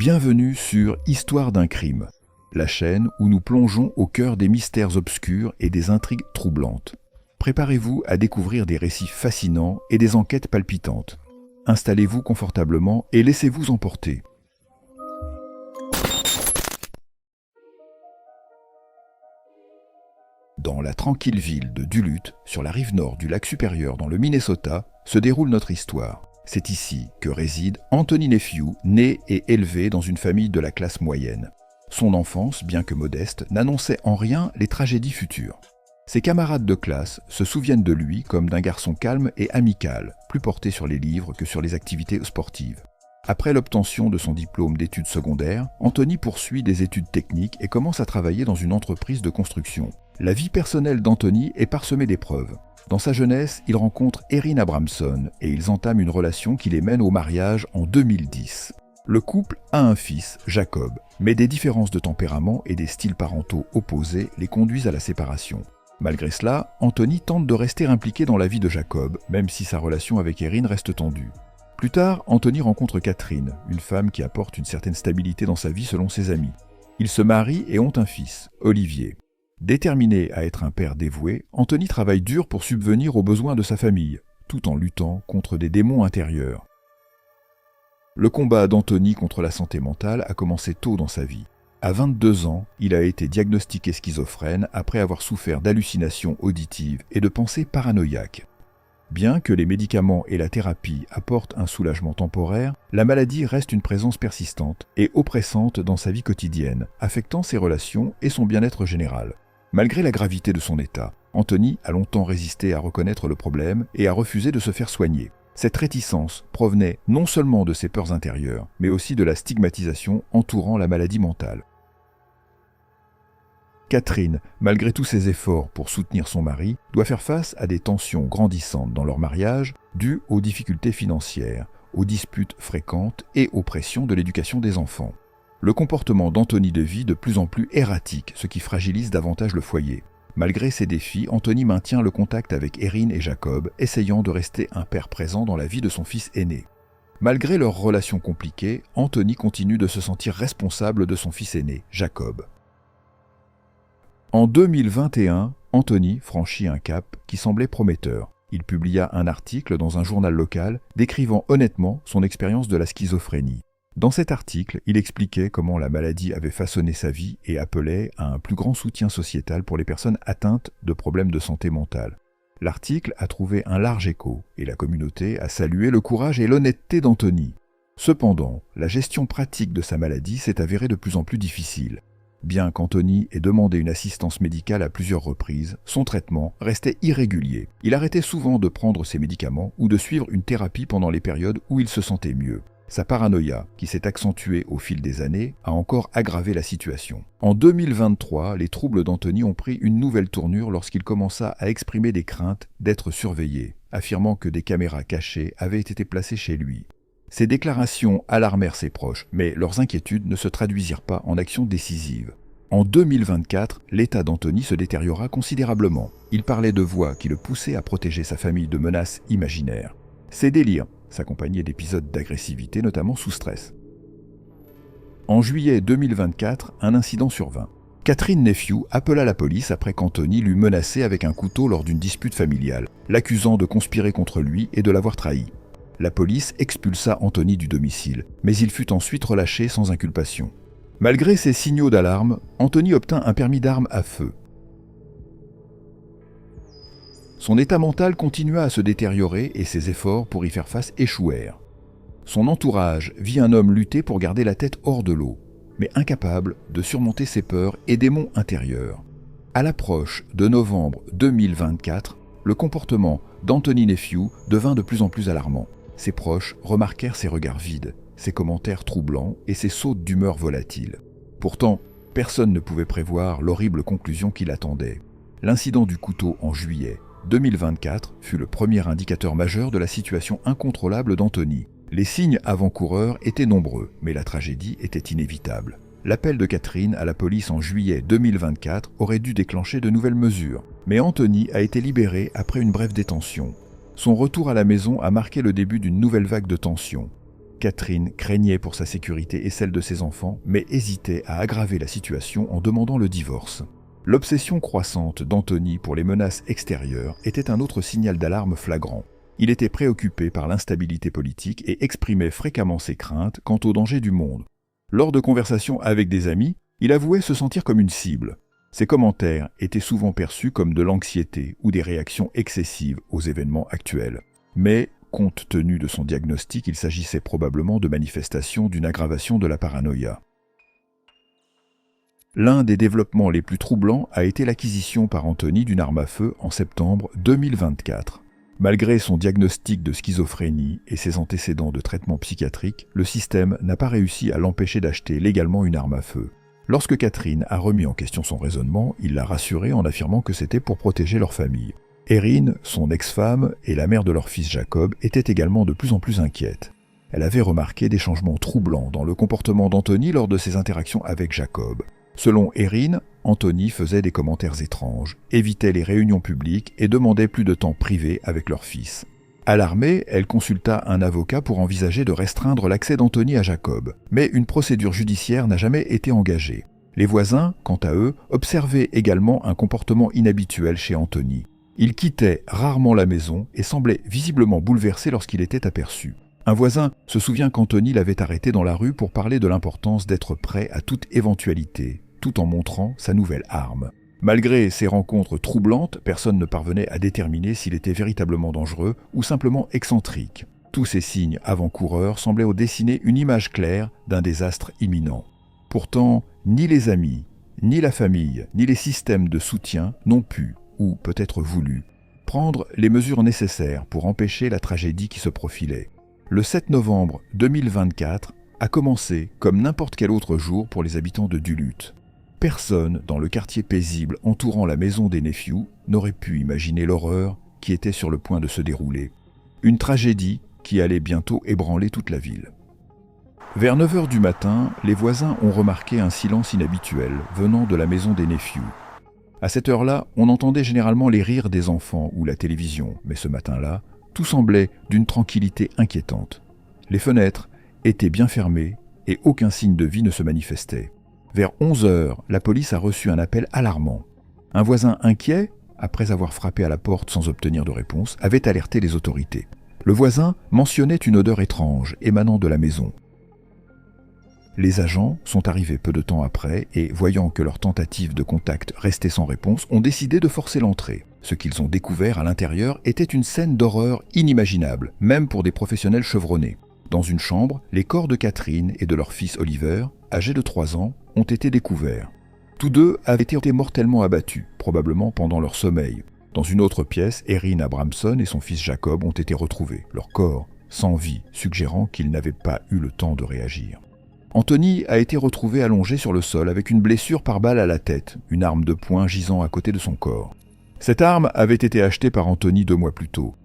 Bienvenue sur Histoire d'un crime, la chaîne où nous plongeons au cœur des mystères obscurs et des intrigues troublantes. Préparez-vous à découvrir des récits fascinants et des enquêtes palpitantes. Installez-vous confortablement et laissez-vous emporter. Dans la tranquille ville de Duluth, sur la rive nord du lac Supérieur dans le Minnesota, se déroule notre histoire. C'est ici que réside Anthony Nephew, né et élevé dans une famille de la classe moyenne. Son enfance, bien que modeste, n'annonçait en rien les tragédies futures. Ses camarades de classe se souviennent de lui comme d'un garçon calme et amical, plus porté sur les livres que sur les activités sportives. Après l'obtention de son diplôme d'études secondaires, Anthony poursuit des études techniques et commence à travailler dans une entreprise de construction. La vie personnelle d'Anthony est parsemée d'épreuves. Dans sa jeunesse, il rencontre Erin Abramson et ils entament une relation qui les mène au mariage en 2010. Le couple a un fils, Jacob, mais des différences de tempérament et des styles parentaux opposés les conduisent à la séparation. Malgré cela, Anthony tente de rester impliqué dans la vie de Jacob, même si sa relation avec Erin reste tendue. Plus tard, Anthony rencontre Catherine, une femme qui apporte une certaine stabilité dans sa vie selon ses amis. Ils se marient et ont un fils, Olivier. Déterminé à être un père dévoué, Anthony travaille dur pour subvenir aux besoins de sa famille, tout en luttant contre des démons intérieurs. Le combat d'Anthony contre la santé mentale a commencé tôt dans sa vie. À 22 ans, il a été diagnostiqué schizophrène après avoir souffert d'hallucinations auditives et de pensées paranoïaques. Bien que les médicaments et la thérapie apportent un soulagement temporaire, la maladie reste une présence persistante et oppressante dans sa vie quotidienne, affectant ses relations et son bien-être général. Malgré la gravité de son état, Anthony a longtemps résisté à reconnaître le problème et a refusé de se faire soigner. Cette réticence provenait non seulement de ses peurs intérieures, mais aussi de la stigmatisation entourant la maladie mentale. Catherine, malgré tous ses efforts pour soutenir son mari, doit faire face à des tensions grandissantes dans leur mariage dues aux difficultés financières, aux disputes fréquentes et aux pressions de l'éducation des enfants. Le comportement d'Anthony devient de plus en plus erratique, ce qui fragilise davantage le foyer. Malgré ces défis, Anthony maintient le contact avec Erin et Jacob, essayant de rester un père présent dans la vie de son fils aîné. Malgré leur relation compliquée, Anthony continue de se sentir responsable de son fils aîné, Jacob. En 2021, Anthony franchit un cap qui semblait prometteur. Il publia un article dans un journal local décrivant honnêtement son expérience de la schizophrénie. Dans cet article, il expliquait comment la maladie avait façonné sa vie et appelait à un plus grand soutien sociétal pour les personnes atteintes de problèmes de santé mentale. L'article a trouvé un large écho et la communauté a salué le courage et l'honnêteté d'Anthony. Cependant, la gestion pratique de sa maladie s'est avérée de plus en plus difficile. Bien qu'Anthony ait demandé une assistance médicale à plusieurs reprises, son traitement restait irrégulier. Il arrêtait souvent de prendre ses médicaments ou de suivre une thérapie pendant les périodes où il se sentait mieux. Sa paranoïa, qui s'est accentuée au fil des années, a encore aggravé la situation. En 2023, les troubles d'Anthony ont pris une nouvelle tournure lorsqu'il commença à exprimer des craintes d'être surveillé, affirmant que des caméras cachées avaient été placées chez lui. Ces déclarations alarmèrent ses proches, mais leurs inquiétudes ne se traduisirent pas en actions décisives. En 2024, l'état d'Anthony se détériora considérablement. Il parlait de voix qui le poussaient à protéger sa famille de menaces imaginaires. Ces délires s'accompagnaient d'épisodes d'agressivité, notamment sous stress. En juillet 2024, un incident survint. Catherine Nephew appela la police après qu'Anthony l'eut menacé avec un couteau lors d'une dispute familiale, l'accusant de conspirer contre lui et de l'avoir trahi. La police expulsa Anthony du domicile, mais il fut ensuite relâché sans inculpation. Malgré ces signaux d'alarme, Anthony obtint un permis d'armes à feu. Son état mental continua à se détériorer et ses efforts pour y faire face échouèrent. Son entourage vit un homme lutter pour garder la tête hors de l'eau, mais incapable de surmonter ses peurs et démons intérieurs. À l'approche de novembre 2024, le comportement d'Anthony Nephew devint de plus en plus alarmant. Ses proches remarquèrent ses regards vides, ses commentaires troublants et ses sautes d'humeur volatiles. Pourtant, personne ne pouvait prévoir l'horrible conclusion qui l'attendait. L'incident du couteau en juillet 2024 fut le premier indicateur majeur de la situation incontrôlable d'Anthony. Les signes avant-coureurs étaient nombreux, mais la tragédie était inévitable. L'appel de Catherine à la police en juillet 2024 aurait dû déclencher de nouvelles mesures, mais Anthony a été libéré après une brève détention. Son retour à la maison a marqué le début d'une nouvelle vague de tension. Catherine craignait pour sa sécurité et celle de ses enfants, mais hésitait à aggraver la situation en demandant le divorce. L'obsession croissante d'Anthony pour les menaces extérieures était un autre signal d'alarme flagrant. Il était préoccupé par l'instabilité politique et exprimait fréquemment ses craintes quant aux dangers du monde. Lors de conversations avec des amis, il avouait se sentir comme une cible. Ses commentaires étaient souvent perçus comme de l'anxiété ou des réactions excessives aux événements actuels. Mais, compte tenu de son diagnostic, il s'agissait probablement de manifestations d'une aggravation de la paranoïa. L'un des développements les plus troublants a été l'acquisition par Anthony d'une arme à feu en septembre 2024. Malgré son diagnostic de schizophrénie et ses antécédents de traitement psychiatrique, le système n'a pas réussi à l'empêcher d'acheter légalement une arme à feu. Lorsque Catherine a remis en question son raisonnement, il l'a rassurée en affirmant que c'était pour protéger leur famille. Erin, son ex-femme et la mère de leur fils Jacob étaient également de plus en plus inquiètes. Elle avait remarqué des changements troublants dans le comportement d'Anthony lors de ses interactions avec Jacob. Selon Erin, Anthony faisait des commentaires étranges, évitait les réunions publiques et demandait plus de temps privé avec leur fils. Alarmée, elle consulta un avocat pour envisager de restreindre l'accès d'Anthony à Jacob, mais une procédure judiciaire n'a jamais été engagée. Les voisins, quant à eux, observaient également un comportement inhabituel chez Anthony. Il quittait rarement la maison et semblait visiblement bouleversé lorsqu'il était aperçu. Un voisin se souvient qu'Anthony l'avait arrêté dans la rue pour parler de l'importance d'être prêt à toute éventualité, tout en montrant sa nouvelle arme. Malgré ces rencontres troublantes, personne ne parvenait à déterminer s'il était véritablement dangereux ou simplement excentrique. Tous ces signes avant-coureurs semblaient dessiner une image claire d'un désastre imminent. Pourtant, ni les amis, ni la famille, ni les systèmes de soutien n'ont pu, ou peut-être voulu, prendre les mesures nécessaires pour empêcher la tragédie qui se profilait. Le 7 novembre 2024 a commencé comme n'importe quel autre jour pour les habitants de Duluth. Personne dans le quartier paisible entourant la maison des Nephew n'aurait pu imaginer l'horreur qui était sur le point de se dérouler. Une tragédie qui allait bientôt ébranler toute la ville. Vers 9 h du matin, les voisins ont remarqué un silence inhabituel venant de la maison des Nephew. À cette heure-là, on entendait généralement les rires des enfants ou la télévision, mais ce matin-là, tout semblait d'une tranquillité inquiétante. Les fenêtres étaient bien fermées et aucun signe de vie ne se manifestait. Vers 11 h, la police a reçu un appel alarmant. Un voisin inquiet, après avoir frappé à la porte sans obtenir de réponse, avait alerté les autorités. Le voisin mentionnait une odeur étrange émanant de la maison. Les agents sont arrivés peu de temps après et, voyant que leur tentative de contact restait sans réponse, ont décidé de forcer l'entrée. Ce qu'ils ont découvert à l'intérieur était une scène d'horreur inimaginable, même pour des professionnels chevronnés. Dans une chambre, les corps de Catherine et de leur fils Oliver, âgé de 3 ans, ont été découverts. Tous deux avaient été mortellement abattus, probablement pendant leur sommeil. Dans une autre pièce, Erin Abramson et son fils Jacob ont été retrouvés, leur corps sans vie, suggérant qu'ils n'avaient pas eu le temps de réagir. Anthony a été retrouvé allongé sur le sol avec une blessure par balle à la tête, une arme de poing gisant à côté de son corps. Cette arme avait été achetée par Anthony 2 mois plus tôt.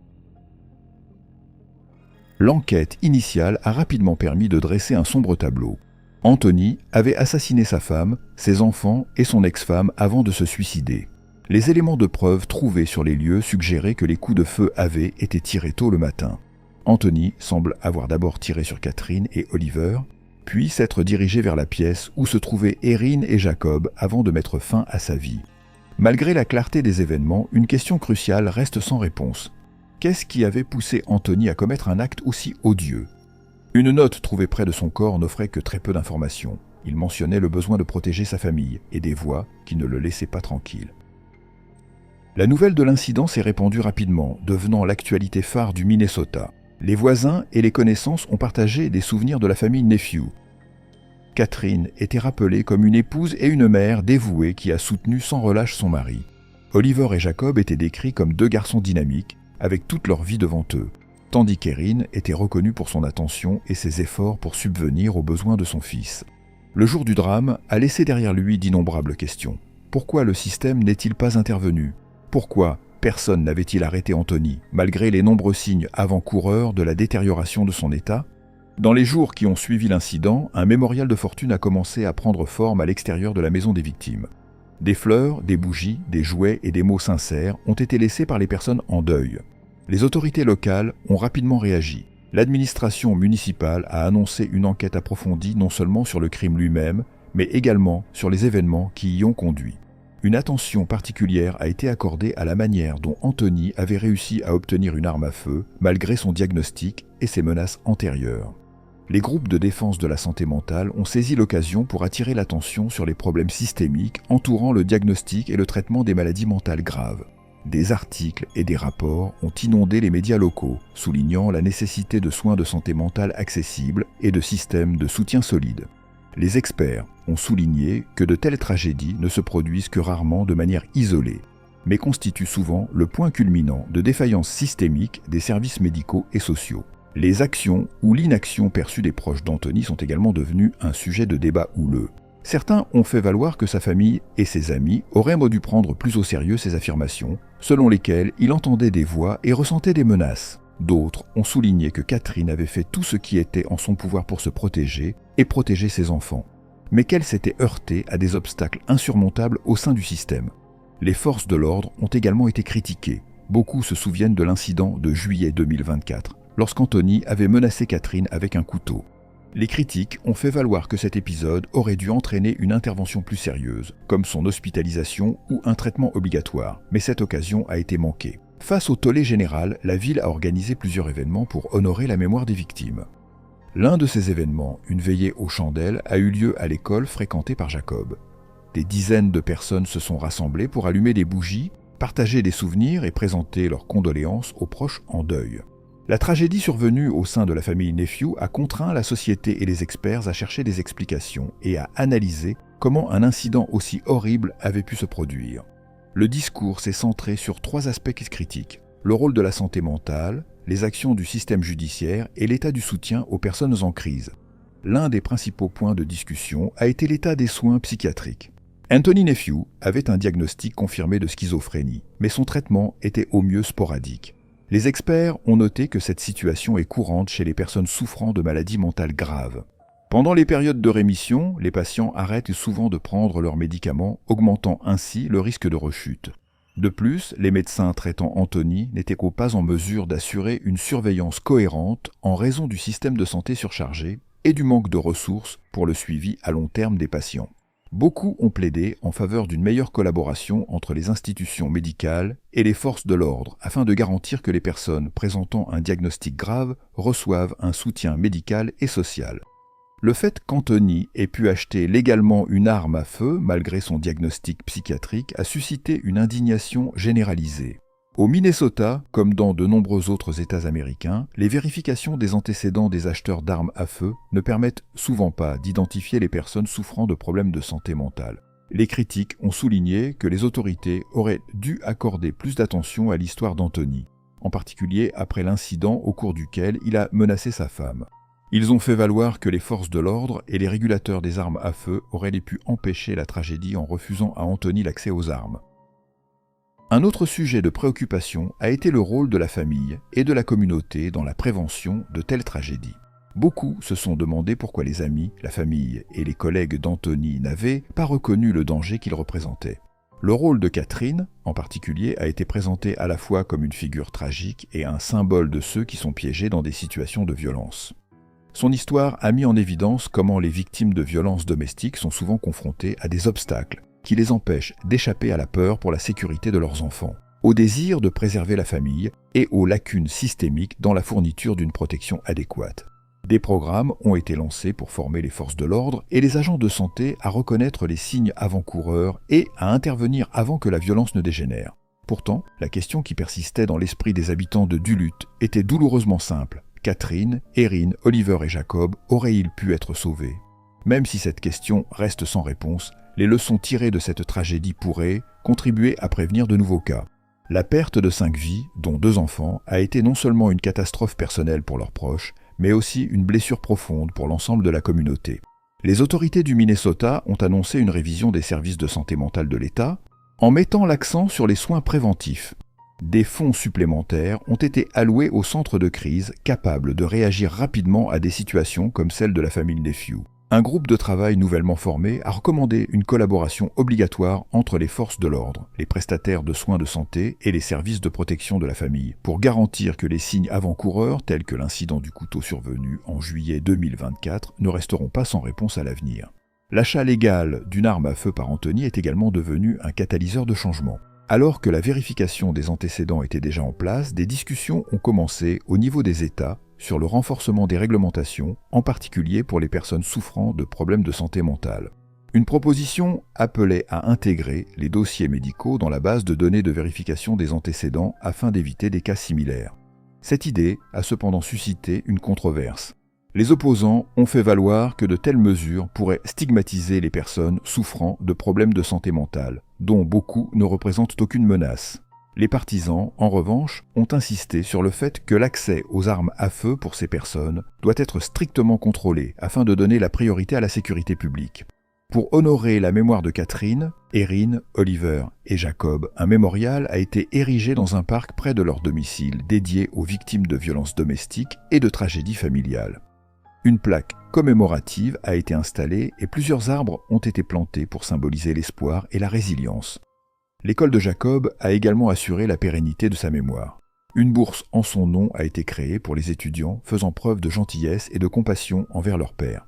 L'enquête initiale a rapidement permis de dresser un sombre tableau. Anthony avait assassiné sa femme, ses enfants et son ex-femme avant de se suicider. Les éléments de preuve trouvés sur les lieux suggéraient que les coups de feu avaient été tirés tôt le matin. Anthony semble avoir d'abord tiré sur Catherine et Oliver, puis s'être dirigé vers la pièce où se trouvaient Erin et Jacob avant de mettre fin à sa vie. Malgré la clarté des événements, une question cruciale reste sans réponse. Qu'est-ce qui avait poussé Anthony à commettre un acte aussi odieux ? Une note trouvée près de son corps n'offrait que très peu d'informations. Il mentionnait le besoin de protéger sa famille et des voix qui ne le laissaient pas tranquille. La nouvelle de l'incident s'est répandue rapidement, devenant l'actualité phare du Minnesota. Les voisins et les connaissances ont partagé des souvenirs de la famille Nephew. Catherine était rappelée comme une épouse et une mère dévouée qui a soutenu sans relâche son mari. Oliver et Jacob étaient décrits comme 2 garçons dynamiques, avec toute leur vie devant eux, tandis qu'Erin était reconnue pour son attention et ses efforts pour subvenir aux besoins de son fils. Le jour du drame a laissé derrière lui d'innombrables questions. Pourquoi le système n'est-il pas intervenu ? Pourquoi personne n'avait-il arrêté Anthony, malgré les nombreux signes avant-coureurs de la détérioration de son état ? Dans les jours qui ont suivi l'incident, un mémorial de fortune a commencé à prendre forme à l'extérieur de la maison des victimes. Des fleurs, des bougies, des jouets et des mots sincères ont été laissés par les personnes en deuil. Les autorités locales ont rapidement réagi. L'administration municipale a annoncé une enquête approfondie non seulement sur le crime lui-même, mais également sur les événements qui y ont conduit. Une attention particulière a été accordée à la manière dont Anthony avait réussi à obtenir une arme à feu, malgré son diagnostic et ses menaces antérieures. Les groupes de défense de la santé mentale ont saisi l'occasion pour attirer l'attention sur les problèmes systémiques entourant le diagnostic et le traitement des maladies mentales graves. Des articles et des rapports ont inondé les médias locaux, soulignant la nécessité de soins de santé mentale accessibles et de systèmes de soutien solides. Les experts ont souligné que de telles tragédies ne se produisent que rarement de manière isolée, mais constituent souvent le point culminant de défaillances systémiques des services médicaux et sociaux. Les actions ou l'inaction perçue des proches d'Anthony sont également devenues un sujet de débat houleux. Certains ont fait valoir que sa famille et ses amis auraient dû prendre plus au sérieux ces affirmations, selon lesquelles il entendait des voix et ressentait des menaces. D'autres ont souligné que Catherine avait fait tout ce qui était en son pouvoir pour se protéger et protéger ses enfants, mais qu'elle s'était heurtée à des obstacles insurmontables au sein du système. Les forces de l'ordre ont également été critiquées. Beaucoup se souviennent de l'incident de juillet 2024, lorsqu'Anthony avait menacé Catherine avec un couteau. Les critiques ont fait valoir que cet épisode aurait dû entraîner une intervention plus sérieuse, comme son hospitalisation ou un traitement obligatoire, mais cette occasion a été manquée. Face au tollé général, la ville a organisé plusieurs événements pour honorer la mémoire des victimes. L'un de ces événements, une veillée aux chandelles, a eu lieu à l'école fréquentée par Jacob. Des dizaines de personnes se sont rassemblées pour allumer des bougies, partager des souvenirs et présenter leurs condoléances aux proches en deuil. La tragédie survenue au sein de la famille Nephew a contraint la société et les experts à chercher des explications et à analyser comment un incident aussi horrible avait pu se produire. Le discours s'est centré sur 3 aspects critiques: le rôle de la santé mentale, les actions du système judiciaire et l'état du soutien aux personnes en crise. L'un des principaux points de discussion a été l'état des soins psychiatriques. Anthony Nephew avait un diagnostic confirmé de schizophrénie, mais son traitement était au mieux sporadique. Les experts ont noté que cette situation est courante chez les personnes souffrant de maladies mentales graves. Pendant les périodes de rémission, les patients arrêtent souvent de prendre leurs médicaments, augmentant ainsi le risque de rechute. De plus, les médecins traitant Anthony n'étaient pas en mesure d'assurer une surveillance cohérente en raison du système de santé surchargé et du manque de ressources pour le suivi à long terme des patients. Beaucoup ont plaidé en faveur d'une meilleure collaboration entre les institutions médicales et les forces de l'ordre afin de garantir que les personnes présentant un diagnostic grave reçoivent un soutien médical et social. Le fait qu'Anthony ait pu acheter légalement une arme à feu malgré son diagnostic psychiatrique a suscité une indignation généralisée. Au Minnesota, comme dans de nombreux autres États américains, les vérifications des antécédents des acheteurs d'armes à feu ne permettent souvent pas d'identifier les personnes souffrant de problèmes de santé mentale. Les critiques ont souligné que les autorités auraient dû accorder plus d'attention à l'histoire d'Anthony, en particulier après l'incident au cours duquel il a menacé sa femme. Ils ont fait valoir que les forces de l'ordre et les régulateurs des armes à feu auraient pu empêcher la tragédie en refusant à Anthony l'accès aux armes. Un autre sujet de préoccupation a été le rôle de la famille et de la communauté dans la prévention de telles tragédies. Beaucoup se sont demandé pourquoi les amis, la famille et les collègues d'Anthony n'avaient pas reconnu le danger qu'il représentait. Le rôle de Catherine, en particulier, a été présenté à la fois comme une figure tragique et un symbole de ceux qui sont piégés dans des situations de violence. Son histoire a mis en évidence comment les victimes de violences domestiques sont souvent confrontées à des obstacles qui les empêchent d'échapper à la peur pour la sécurité de leurs enfants, au désir de préserver la famille et aux lacunes systémiques dans la fourniture d'une protection adéquate. Des programmes ont été lancés pour former les forces de l'ordre et les agents de santé à reconnaître les signes avant-coureurs et à intervenir avant que la violence ne dégénère. Pourtant, la question qui persistait dans l'esprit des habitants de Duluth était douloureusement simple. Catherine, Erin, Oliver et Jacob auraient-ils pu être sauvés? Même si cette question reste sans réponse, les leçons tirées de cette tragédie pourraient contribuer à prévenir de nouveaux cas. La perte de 5 vies, dont 2 enfants, a été non seulement une catastrophe personnelle pour leurs proches, mais aussi une blessure profonde pour l'ensemble de la communauté. Les autorités du Minnesota ont annoncé une révision des services de santé mentale de l'État en mettant l'accent sur les soins préventifs. Des fonds supplémentaires ont été alloués aux centres de crise capables de réagir rapidement à des situations comme celle de la famille Nephew. Un groupe de travail nouvellement formé a recommandé une collaboration obligatoire entre les forces de l'ordre, les prestataires de soins de santé et les services de protection de la famille, pour garantir que les signes avant-coureurs, tels que l'incident du couteau survenu en juillet 2024, ne resteront pas sans réponse à l'avenir. L'achat légal d'une arme à feu par Anthony est également devenu un catalyseur de changement. Alors que la vérification des antécédents était déjà en place, des discussions ont commencé au niveau des États sur le renforcement des réglementations, en particulier pour les personnes souffrant de problèmes de santé mentale. Une proposition appelait à intégrer les dossiers médicaux dans la base de données de vérification des antécédents afin d'éviter des cas similaires. Cette idée a cependant suscité une controverse. Les opposants ont fait valoir que de telles mesures pourraient stigmatiser les personnes souffrant de problèmes de santé mentale, dont beaucoup ne représentent aucune menace. Les partisans, en revanche, ont insisté sur le fait que l'accès aux armes à feu pour ces personnes doit être strictement contrôlé afin de donner la priorité à la sécurité publique. Pour honorer la mémoire de Catherine, Erin, Oliver et Jacob, un mémorial a été érigé dans un parc près de leur domicile dédié aux victimes de violences domestiques et de tragédies familiales. Une plaque commémorative a été installée et plusieurs arbres ont été plantés pour symboliser l'espoir et la résilience. L'école de Jacob a également assuré la pérennité de sa mémoire. Une bourse en son nom a été créée pour les étudiants faisant preuve de gentillesse et de compassion envers leur père.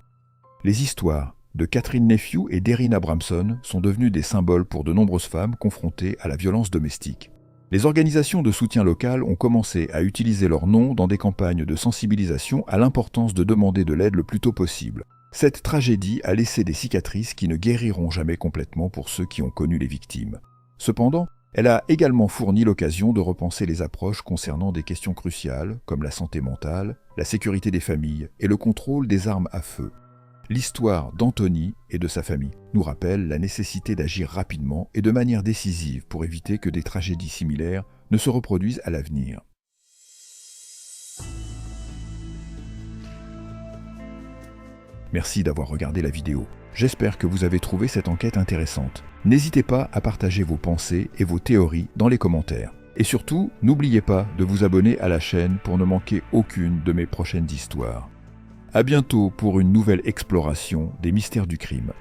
Les histoires de Catherine Nephew et d'Erin Abramson sont devenues des symboles pour de nombreuses femmes confrontées à la violence domestique. Les organisations de soutien locales ont commencé à utiliser leur nom dans des campagnes de sensibilisation à l'importance de demander de l'aide le plus tôt possible. Cette tragédie a laissé des cicatrices qui ne guériront jamais complètement pour ceux qui ont connu les victimes. Cependant, elle a également fourni l'occasion de repenser les approches concernant des questions cruciales comme la santé mentale, la sécurité des familles et le contrôle des armes à feu. L'histoire d'Anthony et de sa famille nous rappelle la nécessité d'agir rapidement et de manière décisive pour éviter que des tragédies similaires ne se reproduisent à l'avenir. Merci d'avoir regardé la vidéo. J'espère que vous avez trouvé cette enquête intéressante. N'hésitez pas à partager vos pensées et vos théories dans les commentaires. Et surtout, n'oubliez pas de vous abonner à la chaîne pour ne manquer aucune de mes prochaines histoires. À bientôt pour une nouvelle exploration des mystères du crime.